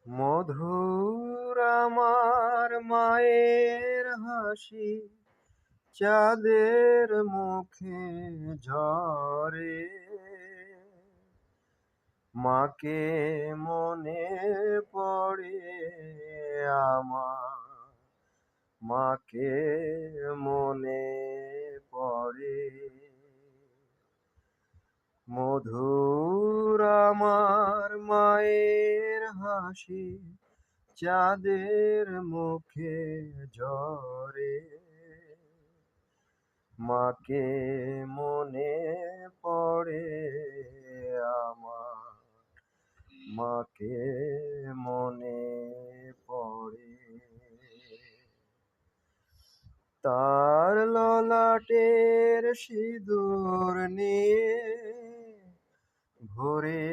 মধুর আমার মায়ের হাসি চাঁদের মুখে ঝরে। মাকে মনে পড়ে আমার, মাকে মনে পড়ে। মধুর আমার মায়ের হাসি চাঁদের মুখে ঝরে। মাকে মনে পড়ে আমার, মাকে মনে পড়ে। তার ললাটের সিঁদুর নিয়ে ভোরে